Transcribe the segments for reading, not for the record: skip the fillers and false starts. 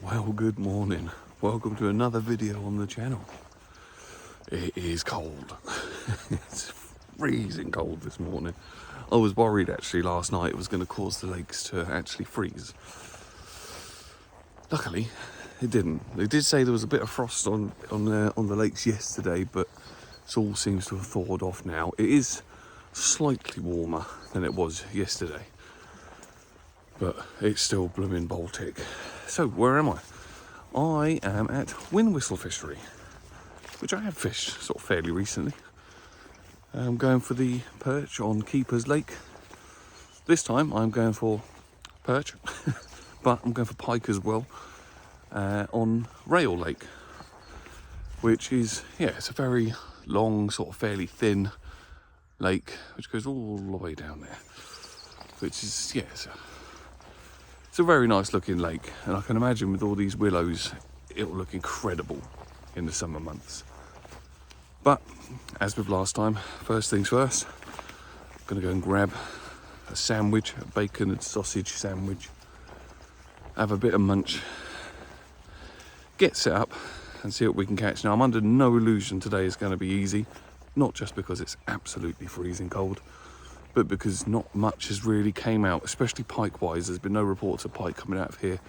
Well, good morning. Welcome to another video on the channel. It is cold. It's freezing cold this morning. I was worried actually last night it was going to cause the lakes to actually freeze. Luckily, it didn't. They did say there was a bit of frost on the lakes yesterday, but it all seems to have thawed off now. It is slightly warmer than it was yesterday, but it's still blooming Baltic. So where am I? I am at Whinwhistle Fishery, which I have fished sort of fairly recently. I'm going for the perch on Keeper's Lake. This time I'm going for perch, but I'm going for pike as well on Rail Lake, which is, it's a very long, sort of fairly thin lake, which goes all the way down there, which is, it's a very nice looking lake, and I can imagine with all these willows it'll look incredible in the summer months. But as with last time, first things first, I'm going to go and grab a sandwich, a bacon and sausage sandwich, have a bit of munch, get set up and see what we can catch. Now I'm under no illusion today is going to be easy, not just because it's absolutely freezing cold, but because not much has really came out, especially pike wise. There's been no reports of pike coming out of here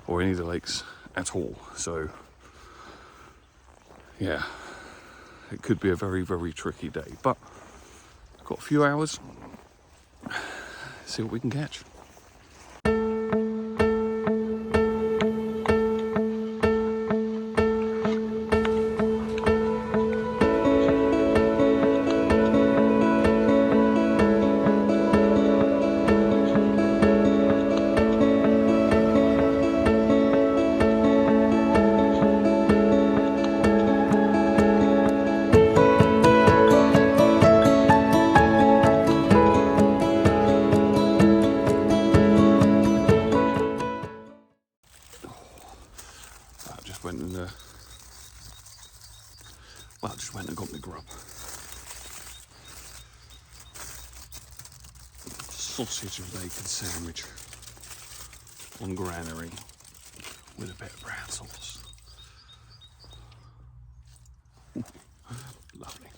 or any of the lakes at all. So yeah, it could be a very, very tricky day, but I've got a few hours, see what we can catch. I just went and got my grub. Sausage and bacon sandwich on granary with a bit of brown sauce. Lovely.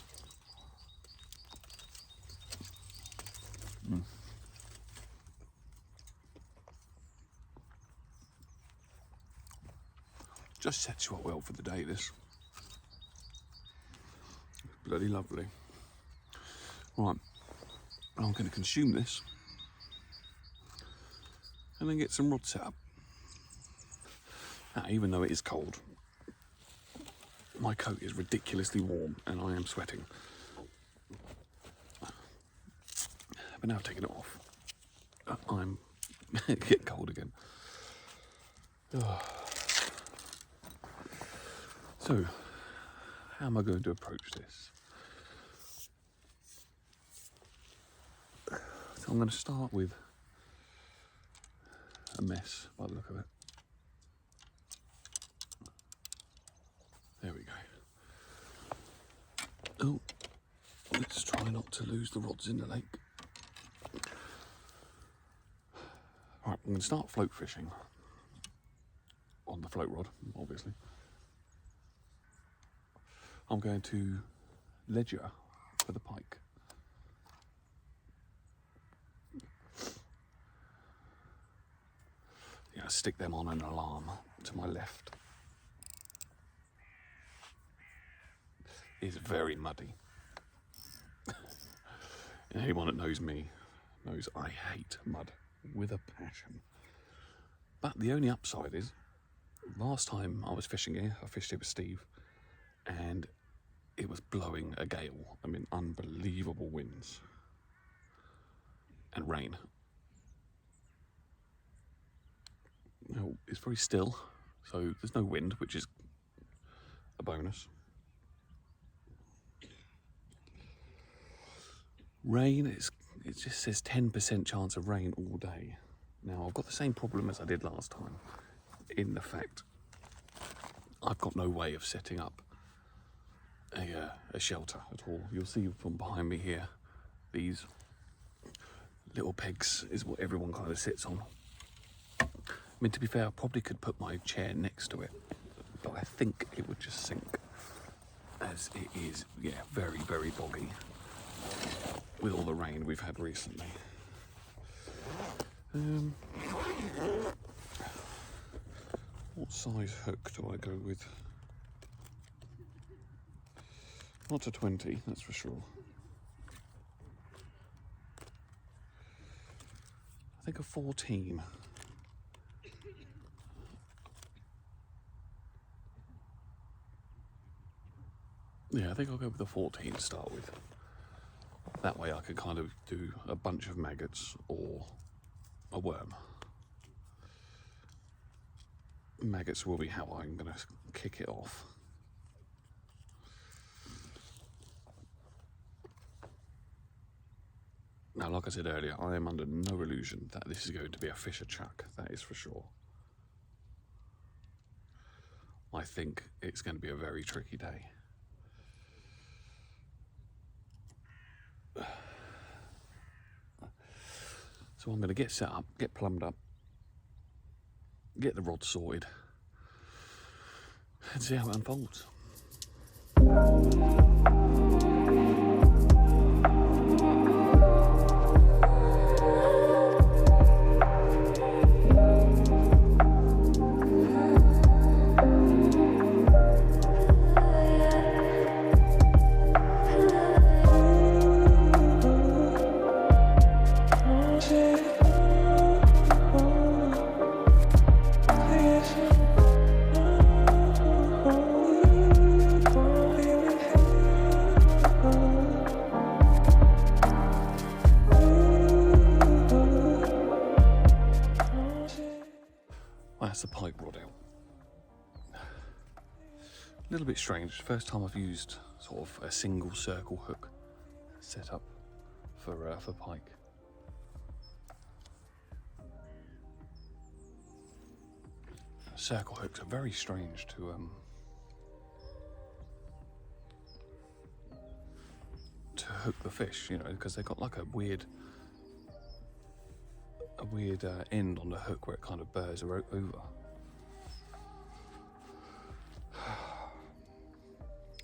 Just sets you up well for the day, this. Bloody lovely. Right, I'm going to consume this and then get some rods set up. Now, even though it is cold, my coat is ridiculously warm and I am sweating. But now I've taken it off, I'm getting cold again. So, how am I going to approach this? So I'm going to start with a mess by the look of it. There we go. Oh, let's try not to lose the rods in the lake. Right, I'm going to start float fishing on the float rod, obviously. I'm going to ledger for the pike. Yeah, stick them on an alarm to my left. It's very muddy. Anyone that knows me knows I hate mud with a passion. But the only upside is, last time I was fishing here, I fished it with Steve, and it was blowing a gale. I mean, unbelievable winds and rain. Now, it's very still, so there's no wind, which is a bonus. Rain, it just says 10% chance of rain all day. Now, I've got the same problem as I did last time, in the fact I've got no way of setting up a shelter at all. You'll see from behind me here, these little pegs is what everyone kind of sits on. mean, to be fair, I probably could put my chair next to it, but I think it would just sink, as it is, yeah, very, very boggy with all the rain we've had recently. What size hook do I go with? Not a 20, that's for sure. I think a 14. Yeah, I think I'll go with a 14 to start with. That way I could kind of do a bunch of maggots or a worm. Maggots will be how I'm going to kick it off. Now, like I said earlier, I am under no illusion that this is going to be a fisher chuck, that is for sure. I think it's going to be a very tricky day. So I'm going to get set up, get plumbed up, get the rod sorted, and see how it unfolds. That's the pike rod out. A little bit strange. First time I've used sort of a single circle hook set up for pike. Circle hooks are very strange to hook the fish, you know, because they've got like a weird end on the hook where it kind of burrs over.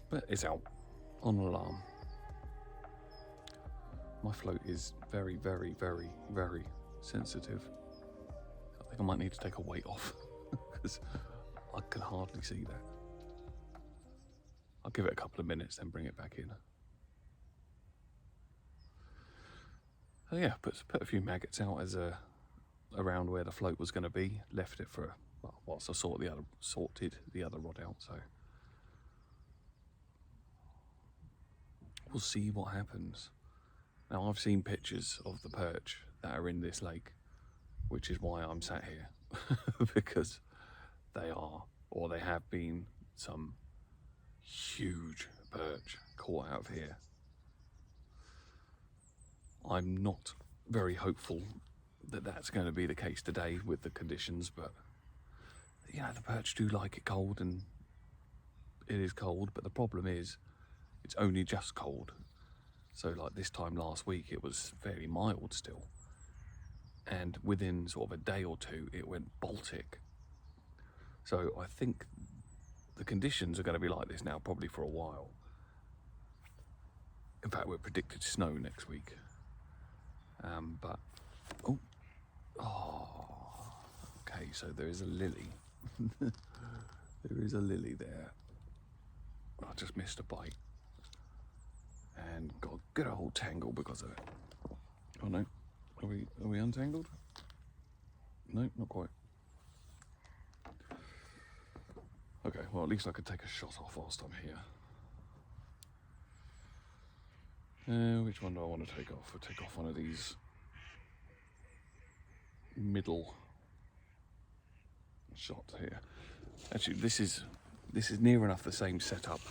But it's out on alarm. My float is very, very, very, very sensitive. I think I might need to take a weight off because I can hardly see that. I'll give it a couple of minutes, then bring it back in. So yeah, put a few maggots out as around where the float was going to be. Left it for whilst I sorted the other rod out. So we'll see what happens. Now I've seen pictures of the perch that are in this lake, which is why I'm sat here because they have been some huge perch caught out of here. I'm not very hopeful that that's going to be the case today with the conditions, but you know, the perch do like it cold, and it is cold, but the problem is it's only just cold. So like this time last week it was fairly mild still, and within sort of a day or two it went Baltic. So I think the conditions are going to be like this now probably for a while. In fact, we're predicted snow next week. But okay, so there is a lily. There is a lily there. I just missed a bite and got a good old tangle because of it. Oh no, are we untangled? No, not quite. Okay, well at least I could take a shot off whilst I'm here. Which one do I want to take off? I'll take off one of these middle shots here. Actually, this is near enough the same setup,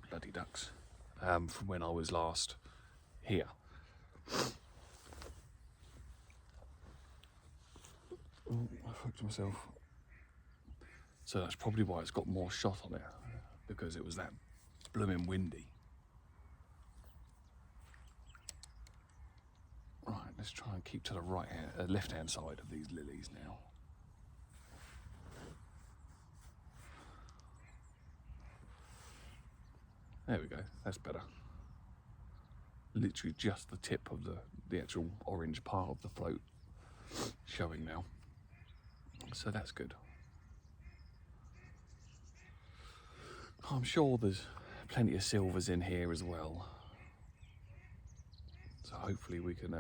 bloody ducks, from when I was last here. Oh, I fucked myself. So that's probably why it's got more shot on it, because it was that blooming windy. Right, let's try and keep to the left-hand side of these lilies now. There we go, that's better. Literally just the tip of the actual orange part of the float showing now. So that's good. I'm sure there's plenty of silvers in here as well. So hopefully we can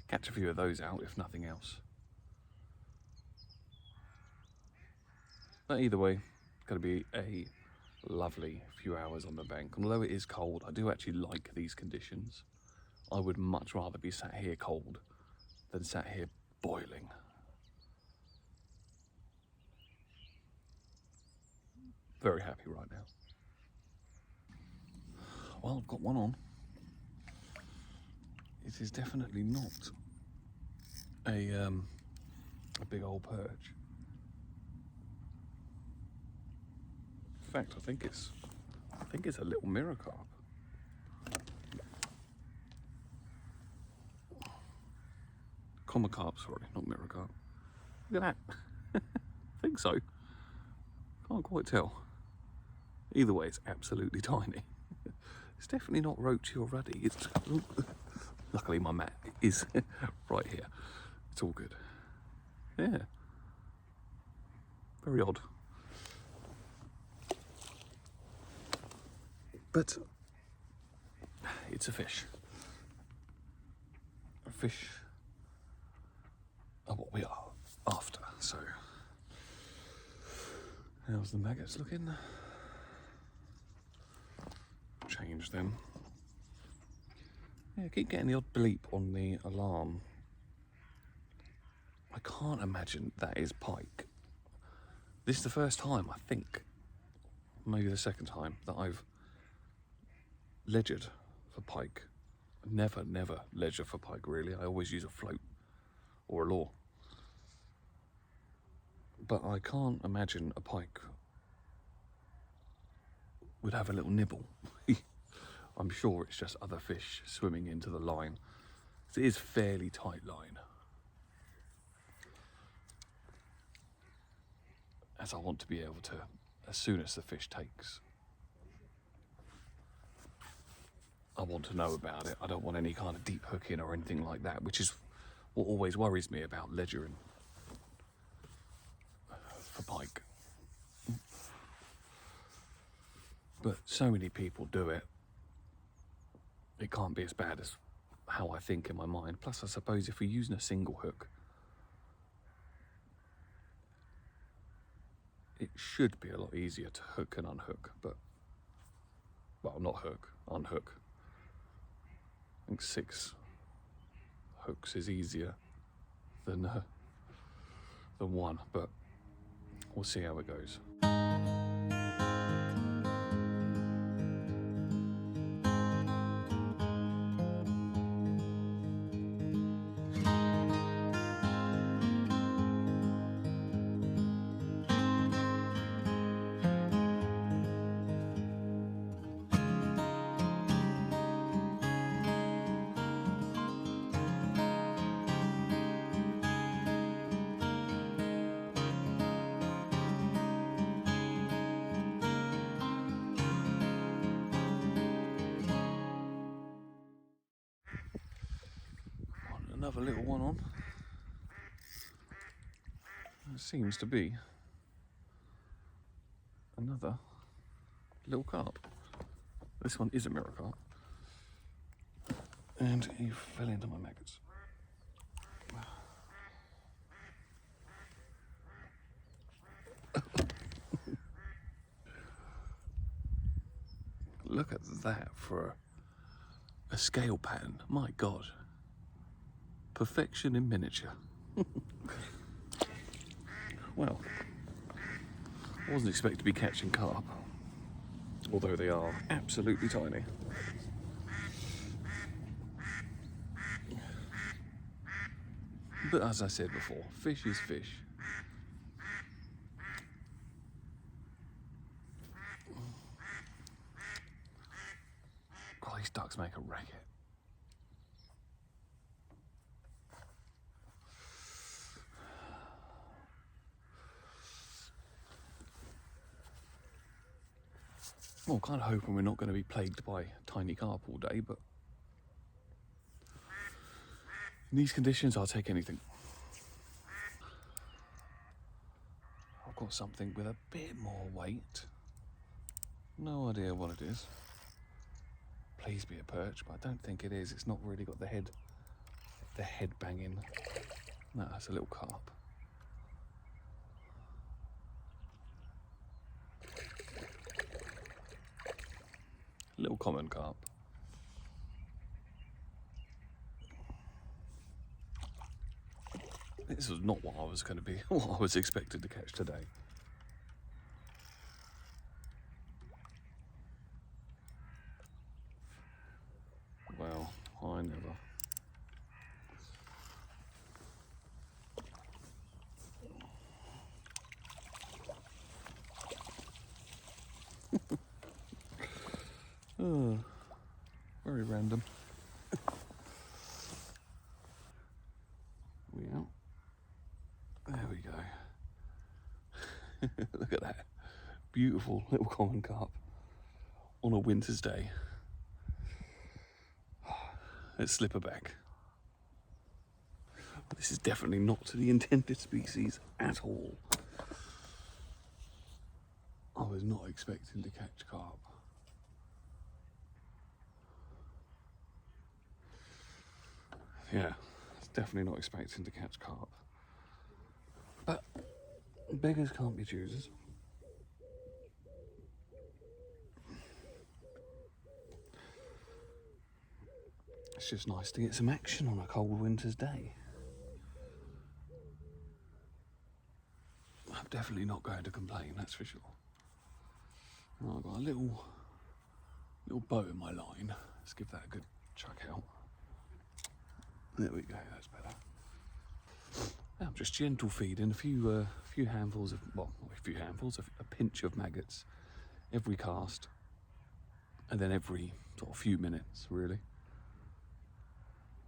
catch a few of those out, if nothing else. But either way, it's going to be a lovely few hours on the bank. And although it is cold, I do actually like these conditions. I would much rather be sat here cold than sat here boiling. Very happy right now. Well, I've got one on. It is definitely not a big old perch. In fact, I think it's a little mirror carp. Comma carp, sorry, not mirror carp. Look at that. I think so. Can't quite tell. Either way, it's absolutely tiny. It's definitely not roachy or ruddy. It's luckily my mat is right here. It's all good. Yeah. Very odd. But it's a fish. A fish are what we are after. So how's the maggots looking? Change them. Yeah, I keep getting the odd bleep on the alarm. I can't imagine that is pike. This is the first time, I think, maybe the second time, that I've ledgered for pike. Never ledger for pike, really. I always use a float or a lure. But I can't imagine a pike would have a little nibble. I'm sure it's just other fish swimming into the line. It is fairly tight line. As I want to be able to, as soon as the fish takes, I want to know about it. I don't want any kind of deep hooking or anything like that, which is what always worries me about ledgering for pike. But so many people do it, it can't be as bad as how I think in my mind. Plus, I suppose if we're using a single hook, it should be a lot easier to hook and unhook, but, well, not hook, unhook. I think 6 hooks is easier than 1, but we'll see how it goes. Another little one on. There seems to be another little carp. This one is a mirror carp. And he fell into my maggots. Look at that for a scale pattern. My God. Perfection in miniature. Well, I wasn't expecting to be catching carp, although they are absolutely tiny. But as I said before, fish is fish. God, these ducks make a racket. Well, kind of hoping we're not going to be plagued by tiny carp all day, but in these conditions, I'll take anything. I've got something with a bit more weight. No idea what it is. Please be a perch, but I don't think it is. It's not really got the head banging. No, it's a little carp. Little common carp. This was not what I was going to be, what I was expected to catch today. Well, I never. Oh, very random. We out. There we go. Look at that. Beautiful little common carp on a winter's day. Let's slip her back. This is definitely not the intended species at all. I was not expecting to catch carp. Yeah, definitely not expecting to catch carp. But beggars can't be choosers. It's just nice to get some action on a cold winter's day. I'm definitely not going to complain, that's for sure. Oh, I've got a little bow in my line. Let's give that a good chuck out. There we go, that's better. I'm just gentle feeding a few handfuls of, a pinch of maggots every cast, and then every sort of few minutes, really.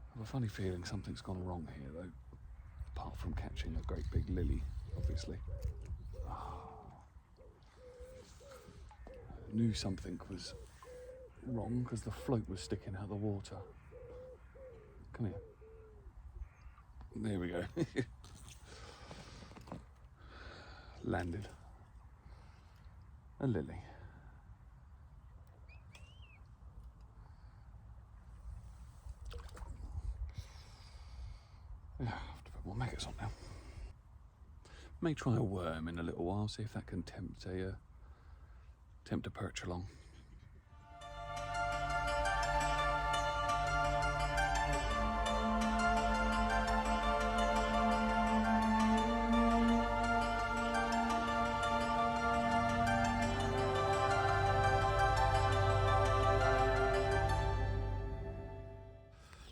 I have a funny feeling something's gone wrong here, though, apart from catching a great big lily, obviously. I knew something was wrong because the float was sticking out of the water. Come here. There we go. Landed. A lily. Yeah, I have to put more maggots on now. May try a worm in a little while, see if that can tempt a perch along.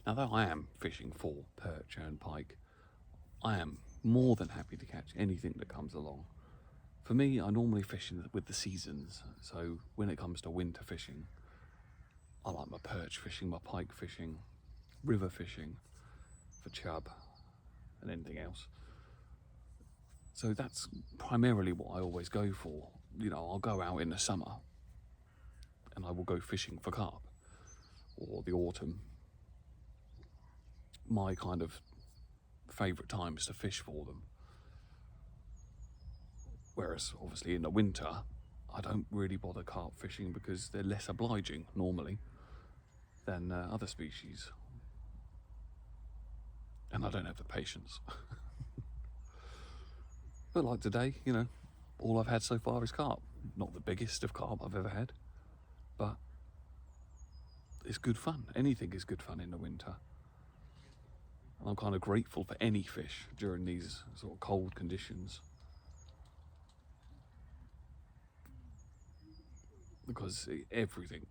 Now, though I am fishing for perch and pike, I am more than happy to catch anything that comes along. For me, I normally fish with the seasons, so when it comes to winter fishing, I like my perch fishing, my pike fishing, river fishing for chub and anything else. So that's primarily what I always go for. You know, I'll go out in the summer and I will go fishing for carp, or the autumn. My kind of favourite times to fish for them. Whereas obviously in the winter, I don't really bother carp fishing because they're less obliging normally than other species. And I don't have the patience. But like today, you know, all I've had so far is carp. Not the biggest of carp I've ever had, but it's good fun. Anything is good fun in the winter. I'm kind of grateful for any fish during these sort of cold conditions, because everything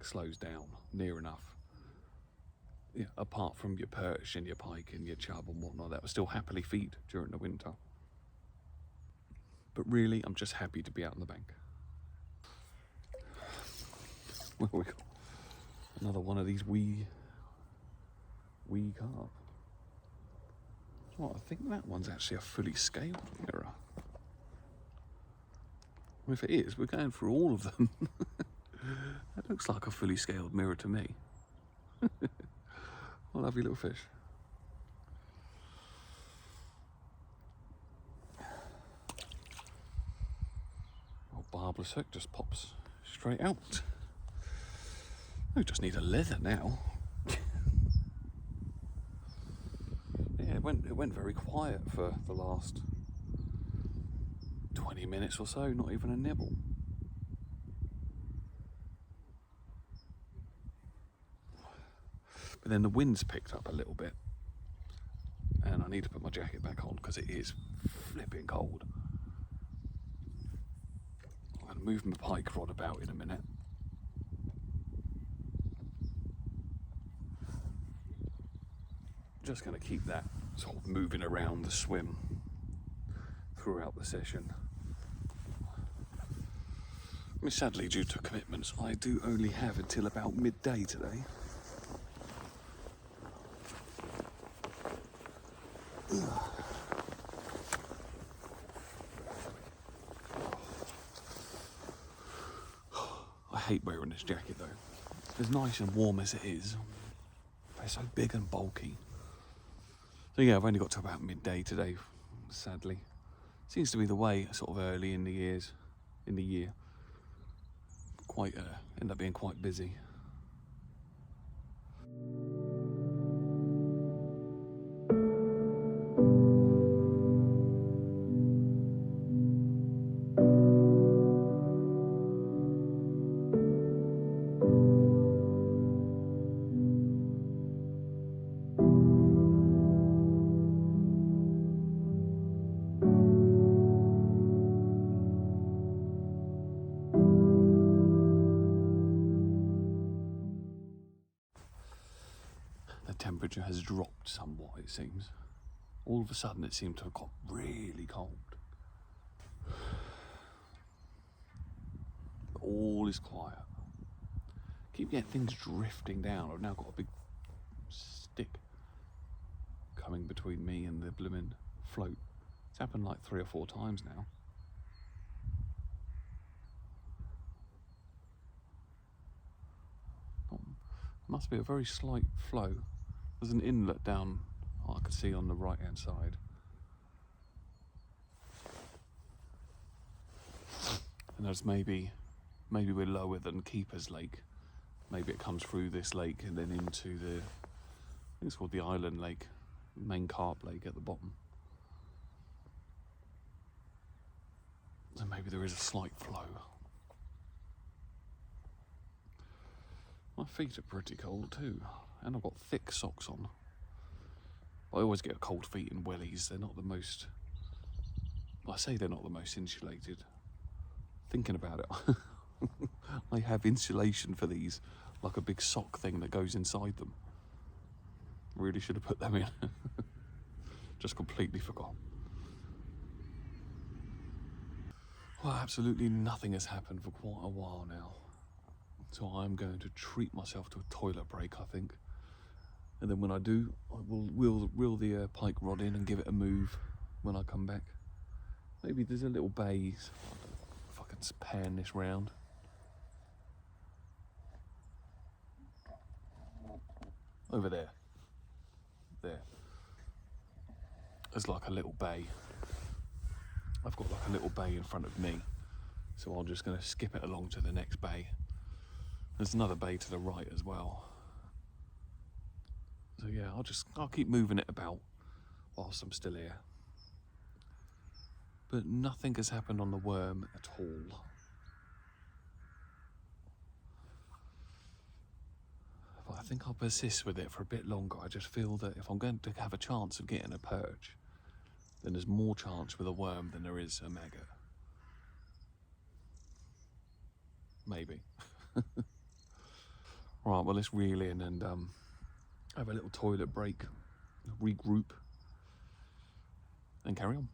slows down near enough. Yeah, apart from your perch and your pike and your chub and whatnot, that will still happily feed during the winter. But really, I'm just happy to be out on the bank. Well, we got another one of these wee carp. Well, I think that one's actually a fully scaled mirror. If it is, we're going through all of them. That looks like a fully scaled mirror to me. I love you, little fish. Oh, barbless hook just pops straight out. We just need a leather now. Yeah, it went very quiet for the last 20 minutes or so, not even a nibble. But then the wind's picked up a little bit, and I need to put my jacket back on because it is flipping cold. I'm going to move my pike rod about in a minute. Just going to keep that sort of moving around the swim throughout the session. I mean, sadly, due to commitments, I do only have until about midday today. I hate wearing this jacket though. As nice and warm as it is, they're so big and bulky. So yeah, I've only got to about midday today, sadly. Seems to be the way, sort of early in the year. Quite end up being quite busy. The temperature has dropped somewhat, it seems. All of a sudden it seemed to have got really cold. But all is quiet. Keep getting things drifting down. I've now got a big stick coming between me and the blooming float. It's happened like 3 or 4 times now. Must be a very slight flow. There's an inlet down, I could see on the right hand side. And there's maybe we're lower than Keeper's Lake. Maybe it comes through this lake and then into the, I think it's called the Island Lake, main carp lake at the bottom. So maybe there is a slight flow. My feet are pretty cold too, and I've got thick socks on. I always get cold feet in wellies. They're not the most, I say they're not the most insulated. Thinking about it, I have insulation for these, like a big sock thing that goes inside them. Really should have put them in. Just completely forgot. Well, absolutely nothing has happened for quite a while now. So I'm going to treat myself to a toilet break, I think. And then when I do, I will reel the pike rod in and give it a move when I come back. Maybe there's a little bay. If I can pan this round. Over there. There. There's like a little bay. I've got like a little bay in front of me. So I'm just going to skip it along to the next bay. There's another bay to the right as well. So yeah, I'll keep moving it about whilst I'm still here. But nothing has happened on the worm at all. But I think I'll persist with it for a bit longer. I just feel that if I'm going to have a chance of getting a perch, then there's more chance with a worm than there is a maggot. Maybe. Right, well, let's reel in and have a little toilet break, regroup, and carry on.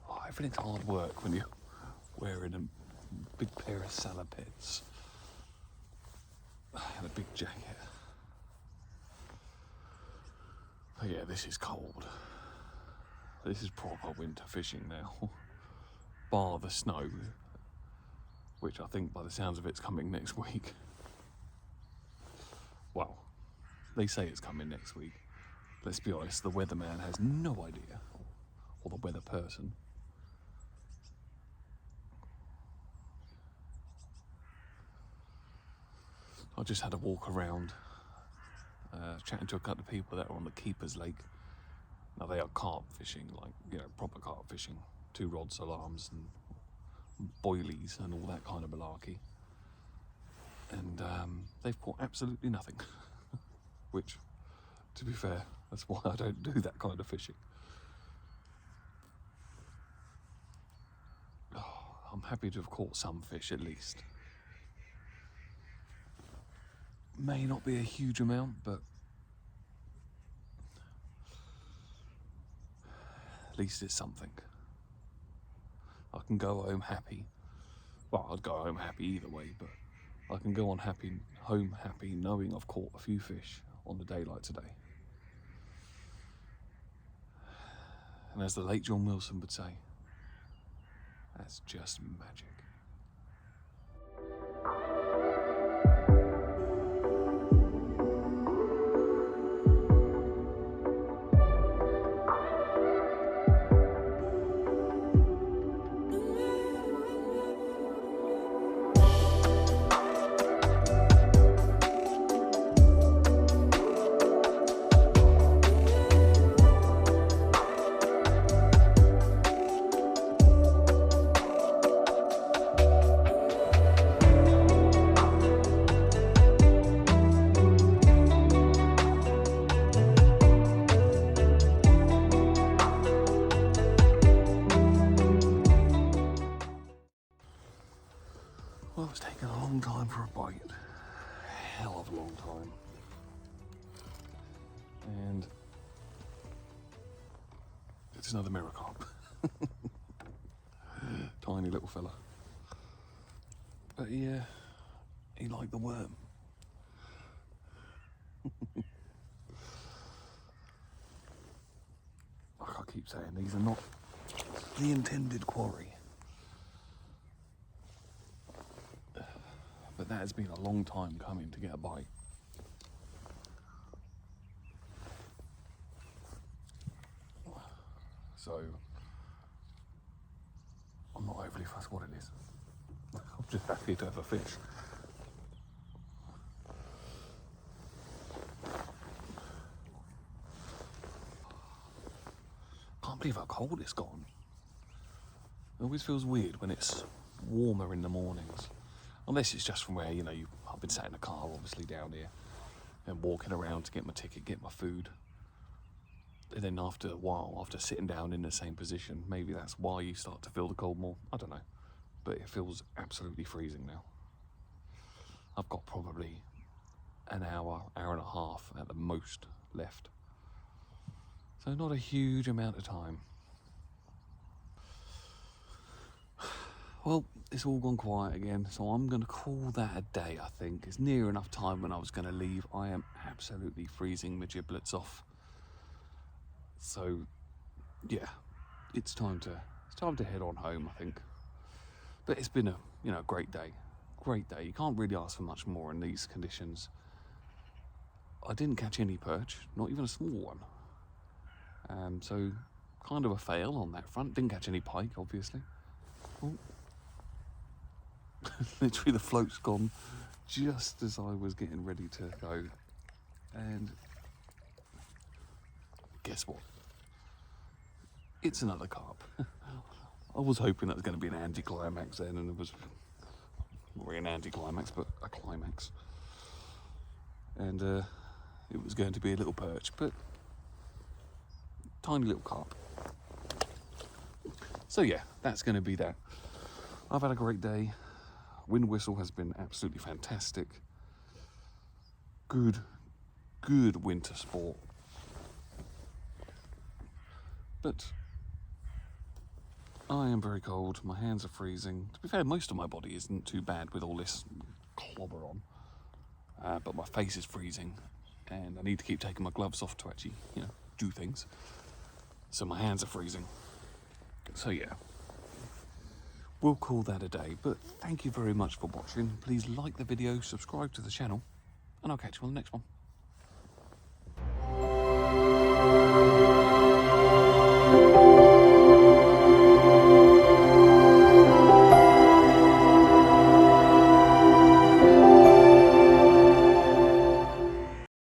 Oh, everything's hard work when you're wearing a big pair of salopettes and a big jacket. But yeah, this is cold. This is proper winter fishing now. bar the snow, which I think by the sounds of it's coming next week. Well, they say it's coming next week. Let's be honest, the weatherman has no idea, or the weather person. I just had a walk around, chatting to a couple of people that are on the Keeper's Lake. Now they are carp fishing, like, you know, proper carp fishing. 2 rods, alarms and boilies and all that kind of malarkey. And they've caught absolutely nothing. Which, to be fair, that's why I don't do that kind of fishing. Oh, I'm happy to have caught some fish at least. May not be a huge amount, but at least it's something. I can go home happy. Well, I'd go home happy either way, but I can go home happy knowing I've caught a few fish on the day like today. And as the late John Wilson would say, that's just magic. Well, it's taken a long time for a bite. Hell of a long time. And it's another mirror carp. Tiny little fella. But yeah, he liked the worm. Like I keep saying, these are not the intended quarry. But that has been a long time coming to get a bite. So, I'm not overly fussed what it is. I'm just happy to have a fish. Can't believe how cold it's gone. It always feels weird when it's warmer in the mornings. Unless it's just from where, you know, I've been sat in the car, obviously, down here, and walking around to get my ticket, get my food. And then after a while, after sitting down in the same position, maybe that's why you start to feel the cold more. I don't know. But it feels absolutely freezing now. I've got probably an hour, hour and a half at the most left. So not a huge amount of time. Well, it's all gone quiet again, so I'm going to call that a day, I think. It's near enough time when I was going to leave. I am absolutely freezing my giblets off. So, yeah, it's time to head on home, I think. But it's been a great day. Great day. You can't really ask for much more in these conditions. I didn't catch any perch, not even a small one. So, kind of a fail on that front. Didn't catch any pike, obviously. Oh. Literally the float's gone just as I was getting ready to go. And guess what? It's another carp. I was hoping that was going to be an anticlimax then, and it was not really an anticlimax, but a climax. And it was going to be a little perch, but tiny little carp. So yeah, that's going to be that. I've had a great day. Whinwhistle has been absolutely fantastic. Good winter sport. But I am very cold. My hands are freezing. To be fair, most of my body isn't too bad with all this clobber on. But my face is freezing, and I need to keep taking my gloves off to actually, do things. So my hands are freezing. So yeah. we'll call that a day. But thank you very much for watching. Please like the video, subscribe to the channel, and I'll catch you on the next one.